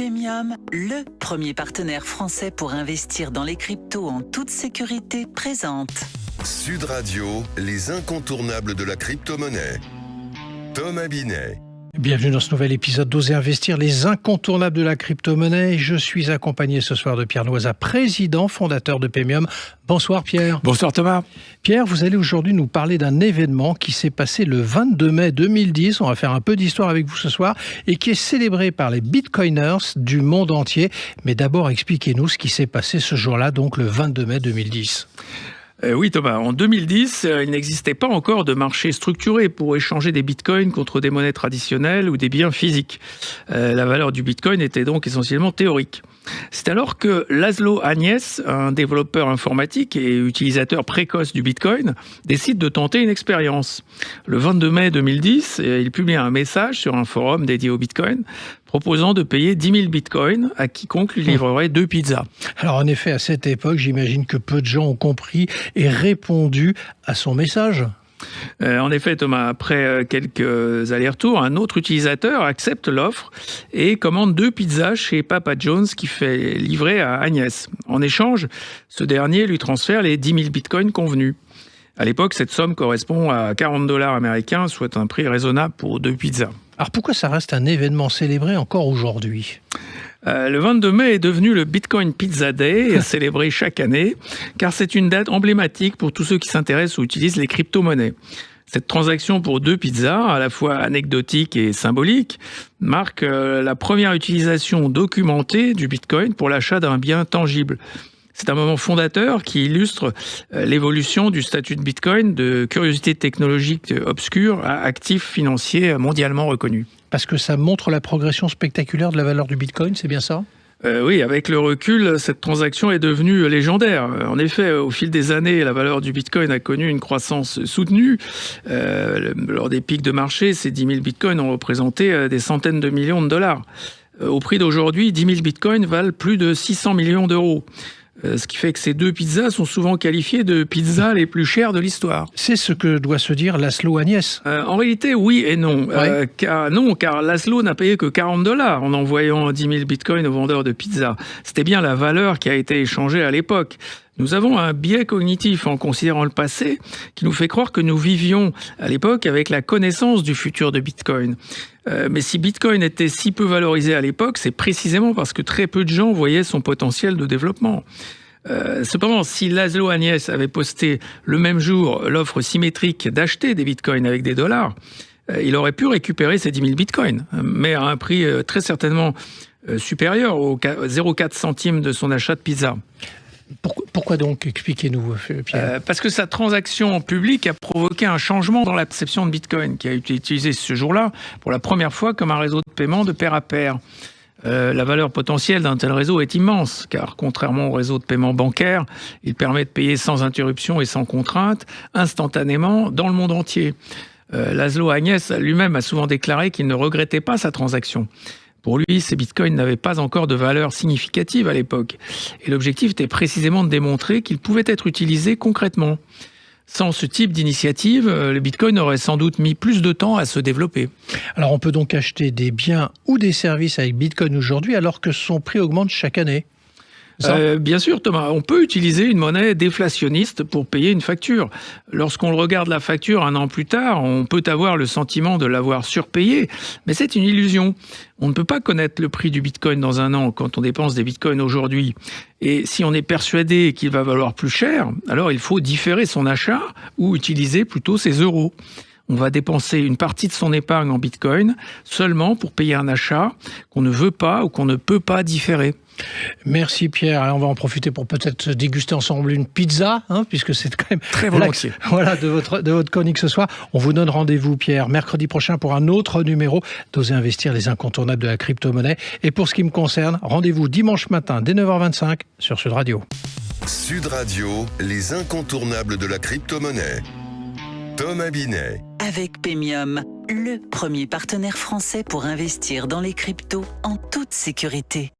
Paymium, le premier partenaire français pour investir dans les cryptos en toute sécurité, présente Sud Radio, les incontournables de la crypto-monnaie. Thomas Binet. Bienvenue dans ce nouvel épisode d'Oser Investir, les incontournables de la crypto-monnaie. Je suis accompagné ce soir de Pierre Noisa, président, fondateur de Paymium. Bonsoir Pierre. Bonsoir Thomas. Pierre, vous allez aujourd'hui nous parler d'un événement qui s'est passé le 22 mai 2010. On va faire un peu d'histoire avec vous ce soir et qui est célébré par les bitcoiners du monde entier. Mais d'abord, expliquez-nous ce qui s'est passé ce jour-là, donc le 22 mai 2010. Oui Thomas, en 2010, il n'existait pas encore de marché structuré pour échanger des bitcoins contre des monnaies traditionnelles ou des biens physiques. La valeur du bitcoin était donc essentiellement théorique. C'est alors que Laszlo Agnès, un développeur informatique et utilisateur précoce du bitcoin, décide de tenter une expérience. Le 22 mai 2010, il publie un message sur un forum dédié au bitcoin proposant de payer 10 000 bitcoins à quiconque lui livrerait 2 pizzas. Alors en effet, à cette époque, j'imagine que peu de gens ont compris et répondu à son message. En effet, Thomas, après quelques allers-retours, un autre utilisateur accepte l'offre et commande 2 pizzas chez Papa John's qui fait livrer à Agnès. En échange, ce dernier lui transfère les 10 000 bitcoins convenus. À l'époque, cette somme correspond à 40 $ américains, soit un prix raisonnable pour 2 pizzas. Alors pourquoi ça reste un événement célébré encore aujourd'hui ? Le 22 mai est devenu le Bitcoin Pizza Day, célébré chaque année, car c'est une date emblématique pour tous ceux qui s'intéressent ou utilisent les crypto-monnaies. Cette transaction pour 2 pizzas, à la fois anecdotique et symbolique, marque la première utilisation documentée du Bitcoin pour l'achat d'un bien tangible. C'est un moment fondateur qui illustre l'évolution du statut de Bitcoin de curiosité technologique obscure à actif financier mondialement reconnu. Parce que ça montre la progression spectaculaire de la valeur du Bitcoin, c'est bien ça ? Oui, avec le recul, cette transaction est devenue légendaire. En effet, au fil des années, la valeur du Bitcoin a connu une croissance soutenue. Lors des pics de marché, ces 10 000 Bitcoins ont représenté des centaines de millions de dollars. Au prix d'aujourd'hui, 10 000 Bitcoins valent plus de 600 millions d'euros. Ce qui fait que ces 2 pizzas sont souvent qualifiées de pizzas les plus chères de l'histoire. C'est ce que doit se dire Laszlo Agnès. En réalité, oui et non. Ouais. Car Laszlo n'a payé que 40 $ en envoyant 10 000 bitcoins au vendeur de pizza. C'était bien la valeur qui a été échangée à l'époque. Nous avons un biais cognitif en considérant le passé qui nous fait croire que nous vivions à l'époque avec la connaissance du futur de Bitcoin. Mais si Bitcoin était si peu valorisé à l'époque, c'est précisément parce que très peu de gens voyaient son potentiel de développement. Cependant, si Laszlo Agnès avait posté le même jour l'offre symétrique d'acheter des bitcoins avec des dollars, il aurait pu récupérer ces 10 000 bitcoins, mais à un prix très certainement supérieur aux 0,4 centimes de son achat de pizza. Pourquoi donc ? Expliquez-nous, Pierre. Parce que sa transaction publique a provoqué un changement dans la perception de Bitcoin, qui a été utilisé ce jour-là pour la première fois comme un réseau de paiement de pair à pair. La valeur potentielle d'un tel réseau est immense, car contrairement au réseau de paiement bancaire, il permet de payer sans interruption et sans contrainte, instantanément, dans le monde entier. Laszlo Agnès lui-même a souvent déclaré qu'il ne regrettait pas sa transaction. Pour lui, ces bitcoins n'avaient pas encore de valeur significative à l'époque. Et l'objectif était précisément de démontrer qu'ils pouvaient être utilisés concrètement. Sans ce type d'initiative, le bitcoin aurait sans doute mis plus de temps à se développer. Alors on peut donc acheter des biens ou des services avec Bitcoin aujourd'hui alors que son prix augmente chaque année ? Bien sûr, Thomas, on peut utiliser une monnaie déflationniste pour payer une facture. Lorsqu'on regarde la facture un an plus tard, on peut avoir le sentiment de l'avoir surpayé, mais c'est une illusion. On ne peut pas connaître le prix du bitcoin dans un an quand on dépense des bitcoins aujourd'hui. Et si on est persuadé qu'il va valoir plus cher, alors il faut différer son achat ou utiliser plutôt ses euros. On va dépenser une partie de son épargne en bitcoin seulement pour payer un achat qu'on ne veut pas ou qu'on ne peut pas différer. Merci Pierre. Alors, on va en profiter pour peut-être déguster ensemble une pizza, puisque c'est quand même très volontiers. Voilà, de votre chronique ce soir. On vous donne rendez-vous, Pierre, mercredi prochain pour un autre numéro d'Oser Investir, les incontournables de la crypto-monnaie. Et pour ce qui me concerne, rendez-vous dimanche matin dès 9h25 sur Sud Radio. Sud Radio, les incontournables de la crypto-monnaie. Thomas Binet. avec Paymium, le premier partenaire français pour investir dans les cryptos en toute sécurité.